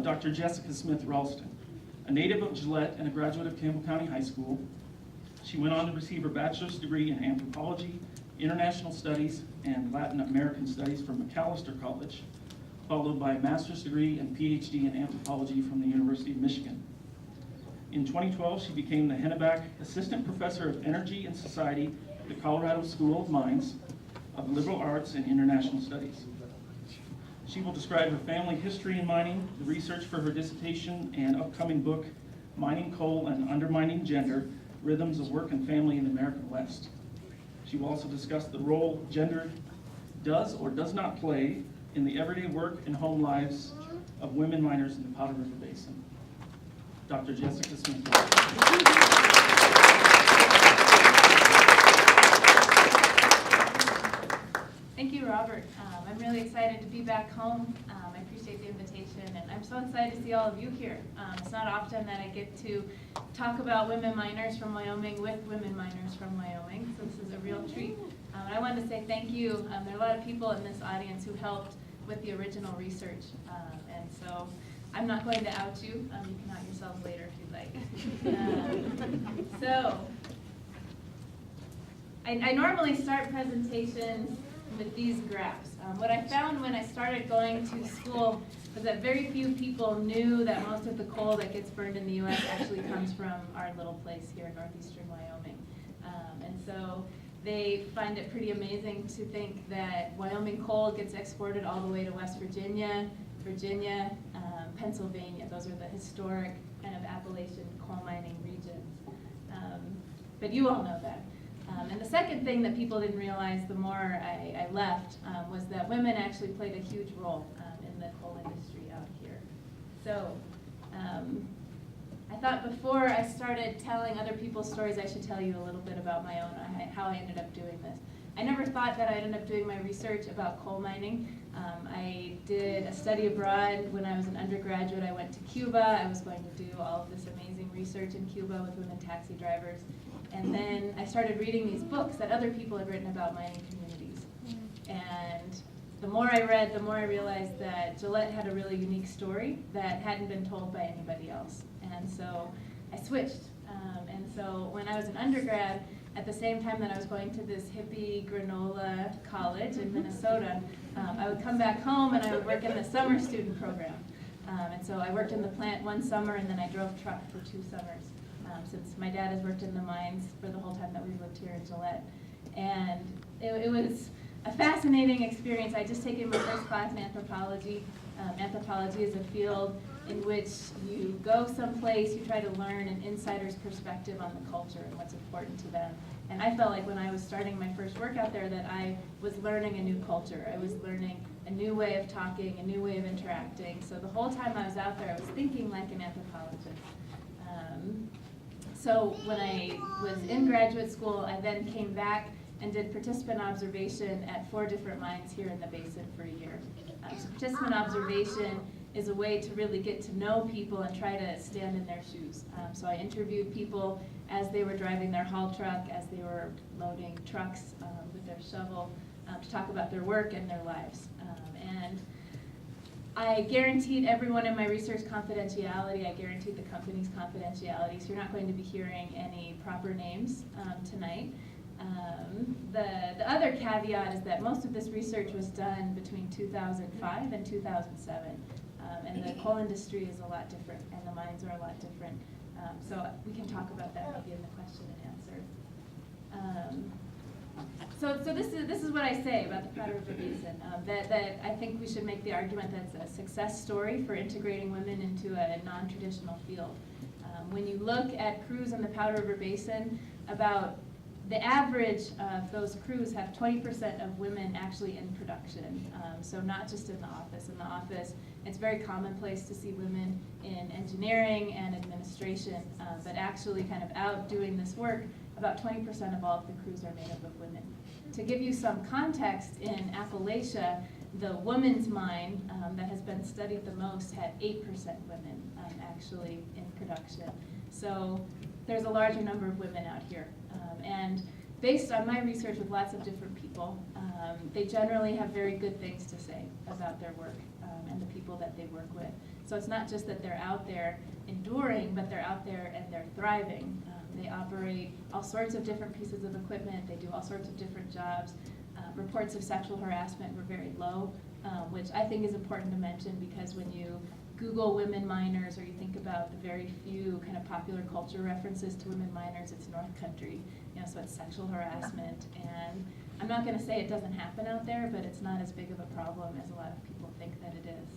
Dr. Jessica Smith Ralston, a native of Gillette and a graduate of Campbell County High School. She went on to receive her bachelor's degree in Anthropology, International Studies, and Latin American Studies from Macalester College, followed by a master's degree and PhD in Anthropology from the University of Michigan. In 2012, she became the Henneback Assistant Professor of Energy and Society at the Colorado School of Mines of Liberal Arts and International Studies. She will describe her family history in mining, the research for her dissertation and upcoming book, Mining Coal and Undermining Gender, Rhythms of Work and Family in the American West. She will also discuss the role gender does or does not play in the everyday work and home lives of women miners in the Powder River Basin. Dr. Jessica Smith. Thank you, Robert. I'm really excited to be back home. I appreciate the invitation, and I'm so excited to see all of you here. It's not often that I get to talk about women miners from Wyoming with women miners from Wyoming, so this is a real treat. I wanted to say thank you. There are a lot of people in this audience who helped with the original research, and so I'm not going to out you. You can out yourselves later if you'd like. So, I normally start presentations with these graphs. What I found when I started going to school was that very few people knew that most of the coal that gets burned in the U.S. actually comes from our little place here in northeastern Wyoming. And so they find it pretty amazing to think that Wyoming coal gets exported all the way to West Virginia, Pennsylvania. Those are the historic kind of Appalachian coal mining regions. But you all know that. And the second thing that people didn't realize the more I left was that women actually played a huge role in the coal industry out here. So I thought before I started telling other people's stories, I should tell you a little bit about my own, how I ended up doing this. I never thought that I'd end up doing my research about coal mining. I did a study abroad when I was an undergraduate. I went to Cuba. I was going to do all of this amazing research in Cuba with women taxi drivers. And then I started reading these books that other people had written about mining communities. And the more I read, the more I realized that Gillette had a really unique story that hadn't been told by anybody else. And so I switched. And so when I was an undergrad, at the same time that I was going to this hippie granola college in Minnesota, I would come back home and I would work in the summer student program. And so I worked in the plant one summer and then I drove truck for 2 summers. Since my dad has worked in the mines for the whole time that we've lived here in Gillette. And it was a fascinating experience. I just taken my first class in anthropology. Anthropology is a field in which you go someplace, you try to learn an insider's perspective on the culture and what's important to them. And I felt like when I was starting my first work out there that I was learning a new culture. I was learning a new way of talking, a new way of interacting. So the whole time I was out there, I was thinking like an anthropologist. So when I was in graduate school, I then came back and did participant observation at 4 different mines here in the basin for a year. So participant observation is a way to really get to know people and try to stand in their shoes. So I interviewed people as they were driving their haul truck, as they were loading trucks with their shovel, to talk about their work and their lives. And I guaranteed everyone in my research confidentiality. I guaranteed the company's confidentiality, so you're not going to be hearing any proper names tonight. The other caveat is that most of this research was done between 2005 and 2007, and the coal industry is a lot different, and the mines are a lot different. So we can talk about that maybe in the question and answer. So this is what I say about the Powder River Basin, that I think we should make the argument that it's a success story for integrating women into a non-traditional field. When you look at crews in the Powder River Basin, about the average of those crews have 20% of women actually in production, so not just in the office. In the office, it's very commonplace to see women in engineering and administration, but actually kind of out doing this work, about 20% of all of the crews are made up of women. To give you some context, in Appalachia, the woman's mine that has been studied the most had 8% women actually in production. So there's a larger number of women out here. And based on my research with lots of different people, they generally have very good things to say about their work and the people that they work with. So it's not just that they're out there enduring, but they're out there and they're thriving. They operate all sorts of different pieces of equipment. They do all sorts of different jobs. Reports of sexual harassment were very low, which I think is important to mention, because when you Google women miners, or you think about the very few kind of popular culture references to women miners, it's North Country, so it's sexual harassment. And I'm not going to say it doesn't happen out there, but it's not as big of a problem as a lot of people think that it is.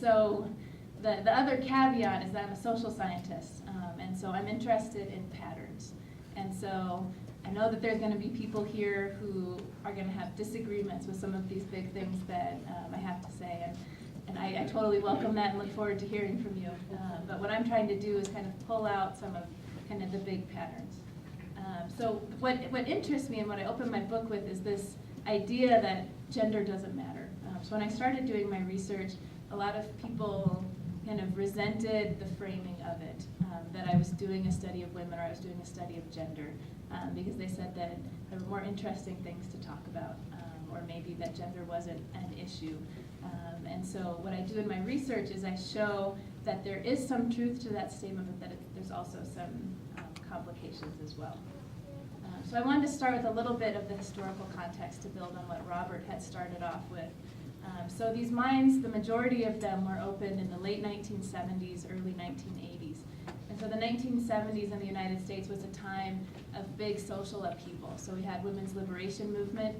So the other caveat is that I'm a social scientist, and so I'm interested in patterns. And so I know that there's going to be people here who are going to have disagreements with some of these big things that I have to say, and I totally welcome that and look forward to hearing from you. But what I'm trying to do is kind of pull out some of kind of the big patterns. So what interests me and what I open my book with is this idea that gender doesn't matter. So when I started doing my research, a lot of people kind of resented the framing of it, that I was doing a study of women or I was doing a study of gender, because they said that there were more interesting things to talk about, or maybe that gender wasn't an issue. And so what I do in my research is I show that there is some truth to that statement, but that there's also some complications as well. So I wanted to start with a little bit of the historical context to build on what Robert had started off with. So these mines, the majority of them were opened in the late 1970s, early 1980s. And so the 1970s in the United States was a time of big social upheaval. So we had women's liberation movement.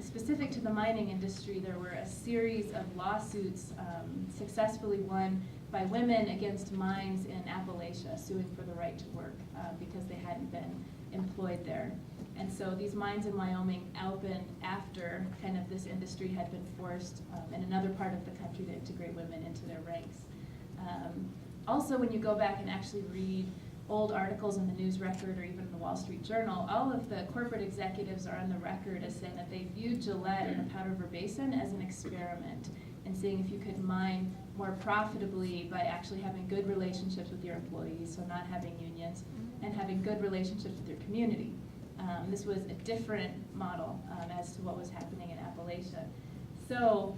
Specific to the mining industry, there were a series of lawsuits successfully won by women against mines in Appalachia, suing for the right to work because they hadn't been employed there. And so these mines in Wyoming opened after kind of this industry had been forced in another part of the country to integrate women into their ranks. Also, when you go back and actually read old articles in the news record or even the Wall Street Journal, all of the corporate executives are on the record as saying that they viewed Gillette in the Powder River Basin as an experiment and seeing if you could mine more profitably by actually having good relationships with your employees, so not having unions, and having good relationships with your community. This was a different model as to what was happening in Appalachia. So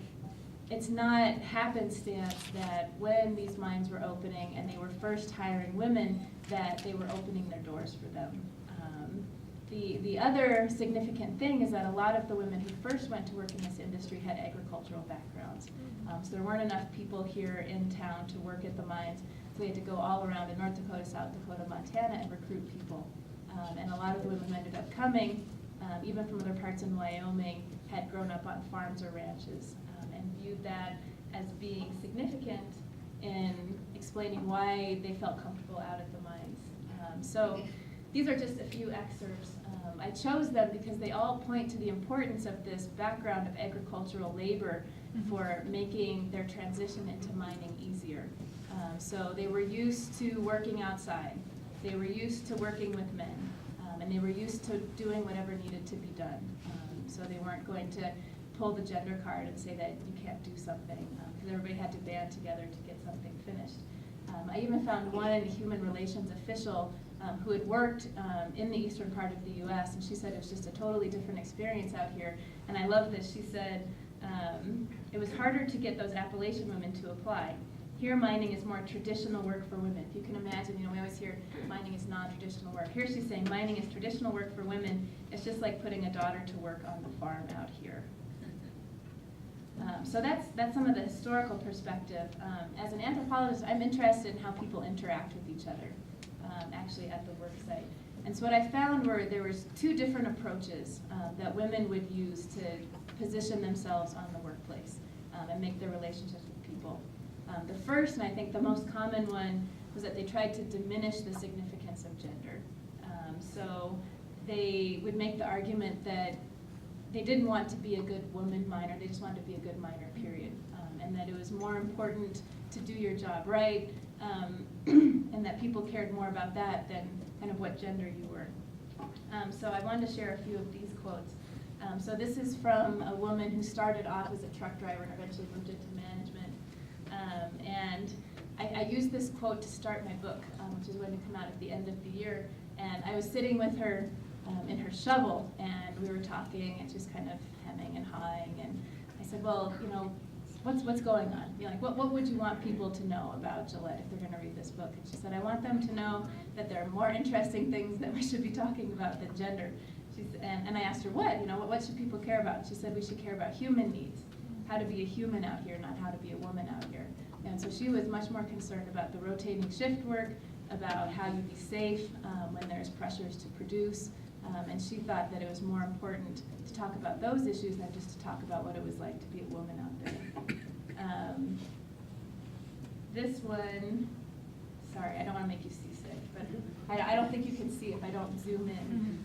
it's not happenstance that when these mines were opening and they were first hiring women, that they were opening their doors for them. The other significant thing is that a lot of the women who first went to work in this industry had agricultural backgrounds. So there weren't enough people here in town to work at the mines, so we had to go all around in North Dakota, South Dakota, Montana, and recruit people. And a lot of the women who ended up coming, even from other parts in Wyoming, had grown up on farms or ranches, and viewed that as being significant in explaining why they felt comfortable out at the mines. So these are just a few excerpts. I chose them because they all point to the importance of this background of agricultural labor for making their transition into mining easier. So they were used to working outside. They were used to working with men, and they were used to doing whatever needed to be done. So they weren't going to pull the gender card and say that you can't do something, because everybody had to band together to get something finished. I even found one human relations official who had worked in the eastern part of the U.S., and she said it was just a totally different experience out here. And I love this. She said it was harder to get those Appalachian women to apply. Here, mining is more traditional work for women. If you can imagine, we always hear mining is non-traditional work. Here she's saying mining is traditional work for women. It's just like putting a daughter to work on the farm out here. So that's some of the historical perspective. As an anthropologist, I'm interested in how people interact with each other, actually at the work site. And so what I found were there was two different approaches that women would use to position themselves on the workplace and make their relationships with people. The first, and I think the most common one, was that they tried to diminish the significance of gender. So they would make the argument that they didn't want to be a good woman miner, they just wanted to be a good miner, period. And that it was more important to do your job right, and that people cared more about that than kind of what gender you were. So I wanted to share a few of these quotes. So this is from a woman who started off as a truck driver and eventually moved into management. And I used this quote to start my book, which is going to come out at the end of the year. And I was sitting with her in her shovel, and we were talking and just kind of hemming and hawing. And I said, well, what's going on? You know, like, what would you want people to know about Gillette if they're going to read this book? And she said, I want them to know that there are more interesting things that we should be talking about than gender. And I asked her, what should people care about? And she said, we should care about human needs, how to be a human out here, not how to be a woman out here. And so she was much more concerned about the rotating shift work, about how you be safe when there's pressures to produce. And she thought that it was more important to talk about those issues than just to talk about what it was like to be a woman out there. This one, sorry, I don't want to make you seasick, but I don't think you can see if I don't zoom in.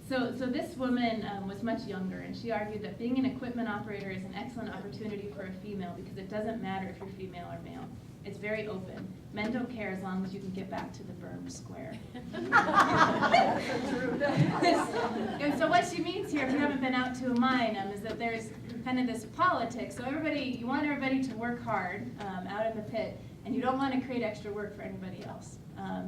So this woman was much younger, and she argued that being an equipment operator is an excellent opportunity for a female because it doesn't matter if you're female or male. It's very open. Men don't care as long as you can get back to the berm square. And so what she means here, if you haven't been out to a mine, is that there's kind of this politics. So you want everybody to work hard out in the pit, and you don't want to create extra work for anybody else.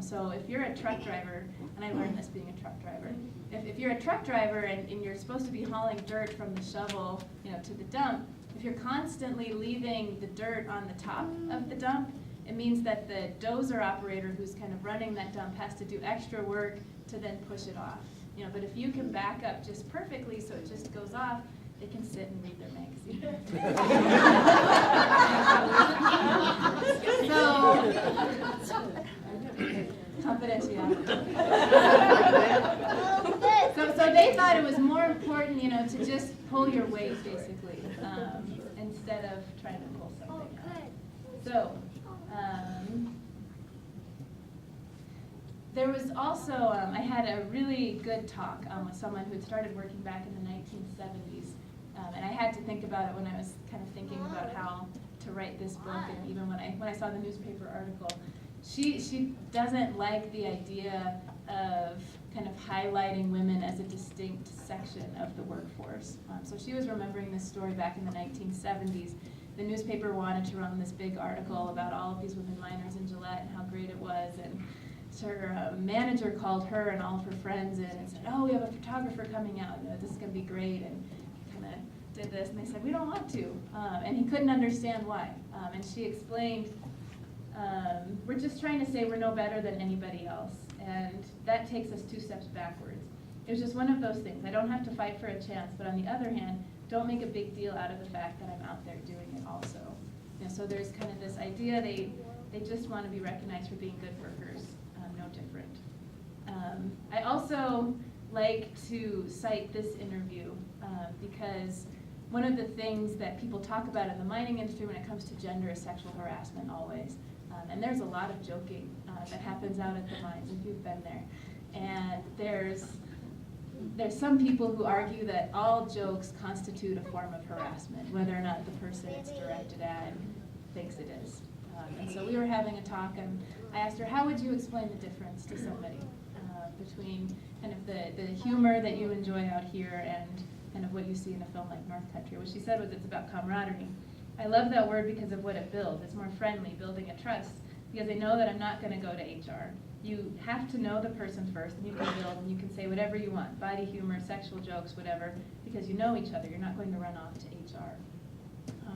So if you're a truck driver, and I learned this being a truck driver, if you're a truck driver and you're supposed to be hauling dirt from the shovel, to the dump, if you're constantly leaving the dirt on the top of the dump, it means that the dozer operator who's kind of running that dump has to do extra work to then push it off. But if you can back up just perfectly so it just goes off, they can sit and read their magazine. Confidentiality. So they thought it was more important, to just pull your weight, basically, instead of trying to pull something out. So, there was also, I had a really good talk with someone who had started working back in the 1970s, and I had to think about it when I was kind of thinking about how to write this book, and even when I saw the newspaper article. She doesn't like the idea of kind of highlighting women as a distinct section of the workforce. So she was remembering this story back in the 1970s. The newspaper wanted to run this big article about all of these women miners in Gillette and how great it was, and her manager called her and all of her friends in and said, oh, we have a photographer coming out, this is going to be great, and kind of did this, and they said, we don't want to, and he couldn't understand why, and she explained, we're just trying to say we're no better than anybody else, and that takes us 2 steps backwards. It was just one of those things. I don't have to fight for a chance, but on the other hand, don't make a big deal out of the fact that I'm out there doing it also. So there's kind of this idea they just want to be recognized for being good workers, no different. I also like to cite this interview because one of the things that people talk about in the mining industry when it comes to gender is sexual harassment always. And there's a lot of joking that happens out at the mines if you've been there. And there's some people who argue that all jokes constitute a form of harassment, whether or not the person it's directed at thinks it is. And so we were having a talk, and I asked her, how would you explain the difference to somebody between kind of the humor that you enjoy out here and kind of what you see in a film like North Country? What she said was it's about camaraderie. I love that word because of what it builds. It's more friendly, building a trust, because I know that I'm not going to go to HR. You have to know the person first, and you can build, and you can say whatever you want, body humor, sexual jokes, whatever, because you know each other. You're not going to run off to HR.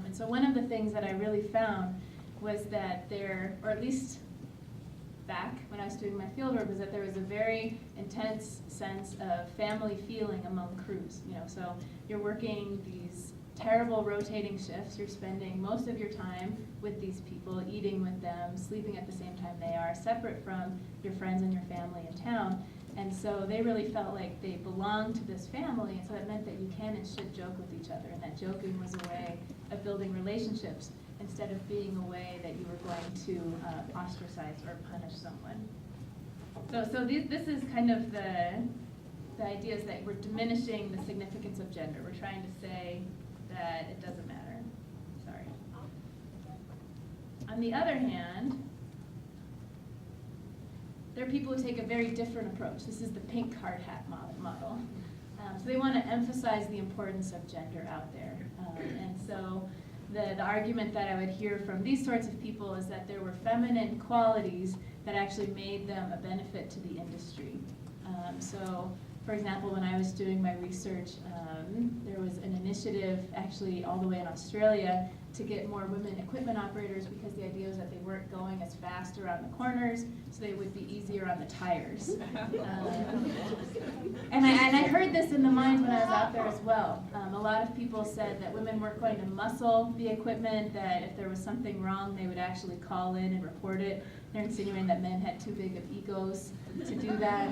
And so one of the things that I really found was that there, or at least back when I was doing my fieldwork, was that there was a very intense sense of family feeling among crews. So you're working these terrible rotating shifts. You're spending most of your time with these people, eating with them, sleeping at the same time they are, separate from your friends and your family in town. And so they really felt like they belonged to this family, and so it meant that you can and should joke with each other, and that joking was a way of building relationships instead of being a way that you were going to ostracize or punish someone. So this is kind of the idea is that we're diminishing the significance of gender. We're trying to say that it doesn't matter. Sorry. On the other hand, there are people who take a very different approach. This is the pink hard hat model. So they want to emphasize the importance of gender out there. And so the argument that I would hear from these sorts of people is that there were feminine qualities that actually made them a benefit to the industry. So For example, when I was doing my research, there was an initiative actually all the way in Australia to get more women equipment operators, because the idea was that they weren't going as fast around the corners, so they would be easier on the tires. And I heard this in the mines when I was out there as well. A lot of people said that women weren't going to muscle the equipment, that if there was something wrong, they would actually call in and report it. They're insinuating that men had too big of egos to do that.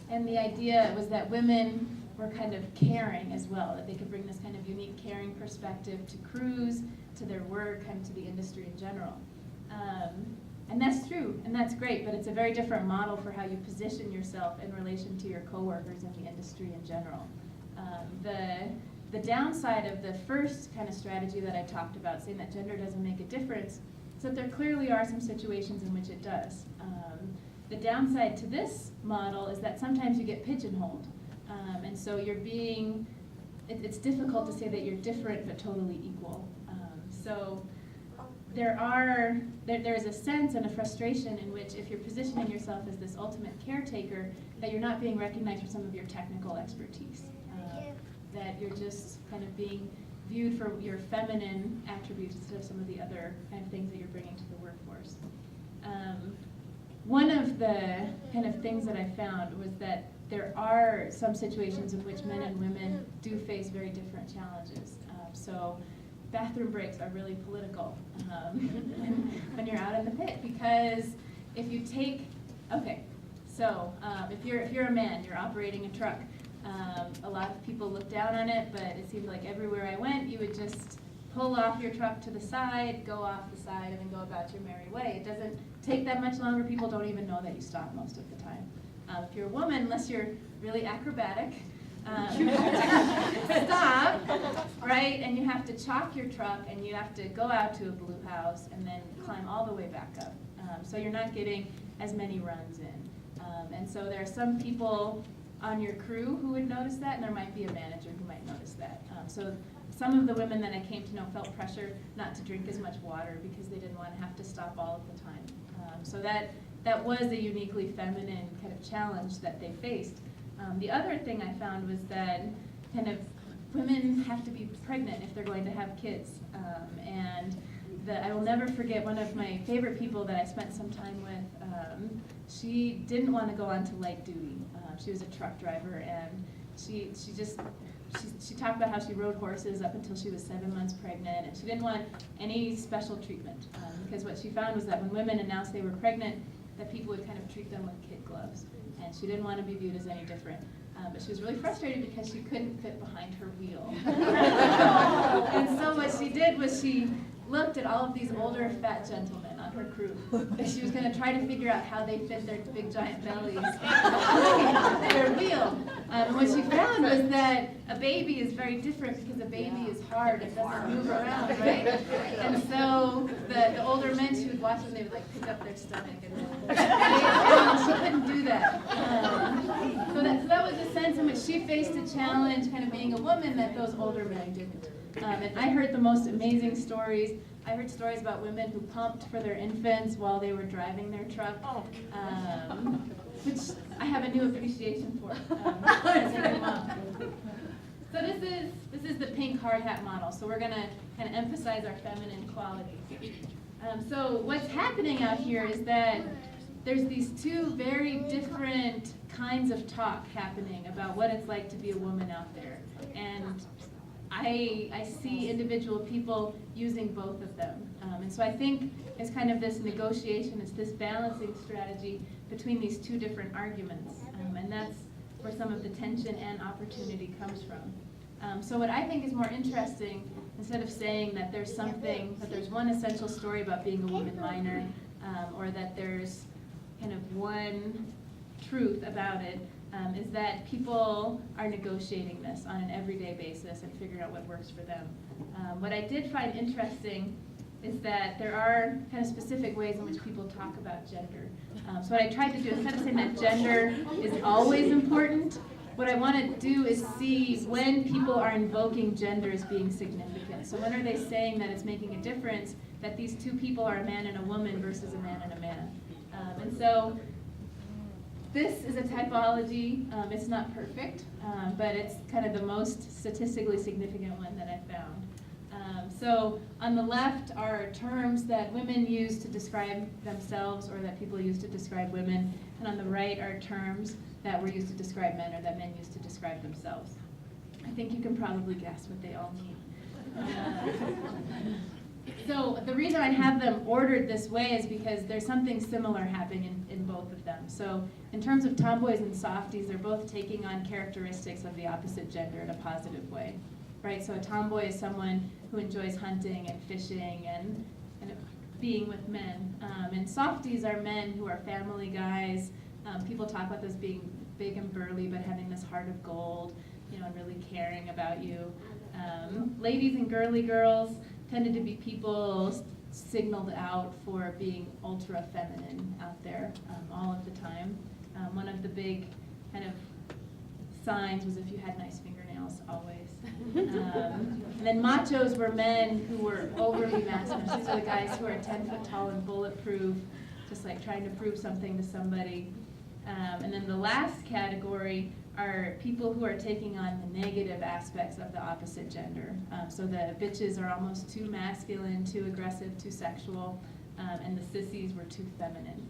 And the idea was that women were kind of caring as well, that they could bring this kind of unique caring perspective to crews, to their work, and to the industry in general. And that's true, and that's great, but it's a very different model for how you position yourself in relation to your coworkers in the industry in general. The downside of the first kind of strategy that I talked about, saying that gender doesn't make a difference, is that there clearly are some situations in which it does. The downside to this model is that sometimes you get pigeonholed. And so you're being, it's difficult to say that you're different but totally equal. So there's a sense and a frustration in which, if you're positioning yourself as this ultimate caretaker, that you're not being recognized for some of your technical expertise. That you're just kind of being viewed for your feminine attributes instead of some of the other kind of things that you're bringing to the workforce. One of the kind of things that I found was that there are some situations in which men and women do face very different challenges. So bathroom breaks are really political when you're out in the pit, because if you take, okay, so if you're a man, you're operating a truck, a lot of people look down on it, but it seemed like everywhere I went, you would just pull off your truck to the side, go off the side, and then go about your merry way. It doesn't take that much longer. People don't even know that you stop most of the time. If you're a woman, unless you're really acrobatic, you have to stop, right? And you have to chalk your truck, and you have to go out to a blue house and then climb all the way back up. So you're not getting as many runs in. And so there are some people on your crew who would notice that, and there might be a manager who might notice that. So some of the women that I came to know felt pressure not to drink as much water because they didn't want to have to stop all of the time. So that was a uniquely feminine kind of challenge that they faced. The other thing I found was that kind of women have to be pregnant if they're going to have kids. I will never forget one of my favorite people that I spent some time with. She didn't want to go on to light duty. She was a truck driver, and she talked about how she rode horses up until she was 7 months pregnant, and she didn't want any special treatment, because what she found was that when women announced they were pregnant, that people would kind of treat them with kid gloves, and she didn't want to be viewed as any different. But she was really frustrated because she couldn't fit behind her wheel. And so what she did was she looked at all of these older fat gentlemen on her crew. She was going to try to figure out how they fit their big giant bellies behind their wheel. And what she found was that a baby is very different because a baby is hard, it doesn't move around, right? And so the older men, she would watch them, they would like pick up their stomach, and she couldn't do that. So that was a sense in which she faced a challenge, kind of being a woman, that those older men didn't. And I heard the most amazing stories. I heard stories about women who pumped for their infants while they were driving their truck, which I have a new appreciation for as a new mom. So this is the pink hard hat model. So we're going to kind of emphasize our feminine qualities. So what's happening out here is that there's these two very different kinds of talk happening about what it's like to be a woman out there. And I see individual people using both of them. And so I think it's kind of this negotiation, it's this balancing strategy between these two different arguments. And that's where some of the tension and opportunity comes from. So what I think is more interesting, instead of saying that there's one essential story about being a woman miner, or that there's kind of one truth about it, is that people are negotiating this on an everyday basis and figuring out what works for them. What I did find interesting is that there are kind of specific ways in which people talk about gender. So what I tried to do, instead of saying that gender is always important, what I want to do is see when people are invoking gender as being significant. So when are they saying that it's making a difference, that these two people are a man and a woman versus a man and a man. And so this is a typology. It's not perfect, but it's kind of the most statistically significant one that I found. So on the left are terms that women use to describe themselves or that people use to describe women, and on the right are terms that were used to describe men or that men used to describe themselves. I think you can probably guess what they all mean. So the reason I have them ordered this way is because there's something similar happening in both of them. So in terms of tomboys and softies, they're both taking on characteristics of the opposite gender in a positive way, right? So a tomboy is someone who enjoys hunting and fishing and being with men. And softies are men who are family guys. People talk about this being big and burly, but having this heart of gold, and really caring about you. Ladies and girly girls tended to be people signaled out for being ultra feminine out there all of the time. One of the big kind of signs was if you had nice fingernails, always. And then machos were men who were overly masculine. These are the guys who are 10 foot tall and bulletproof, just like trying to prove something to somebody. And then the last category are people who are taking on the negative aspects of the opposite gender. So the bitches are almost too masculine, too aggressive, too sexual, and the sissies were too feminine.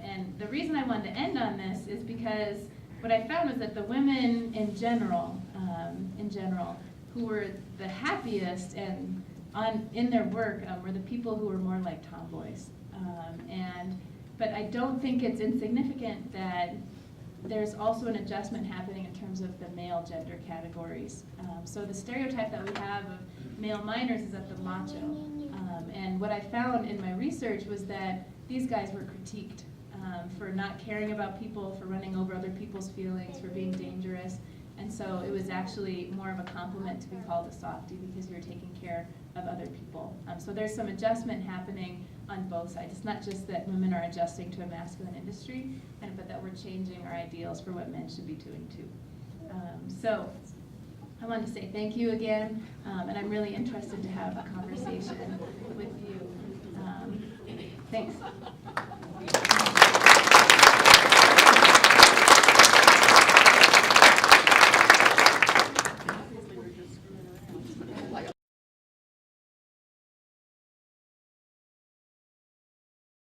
And the reason I wanted to end on this is because what I found was that the women in general, who were the happiest and in their work were the people who were more like tomboys. But I don't think it's insignificant that there's also an adjustment happening in terms of the male gender categories. So the stereotype that we have of male miners is at the macho. And what I found in my research was that these guys were critiqued for not caring about people, for running over other people's feelings, for being dangerous. And so it was actually more of a compliment to be called a softie because you're taking care of other people. So there's some adjustment happening on both sides. It's not just that women are adjusting to a masculine industry, but that we're changing our ideals for what men should be doing too. So I wanted to say thank you again, and I'm really interested to have a conversation with you. Thanks.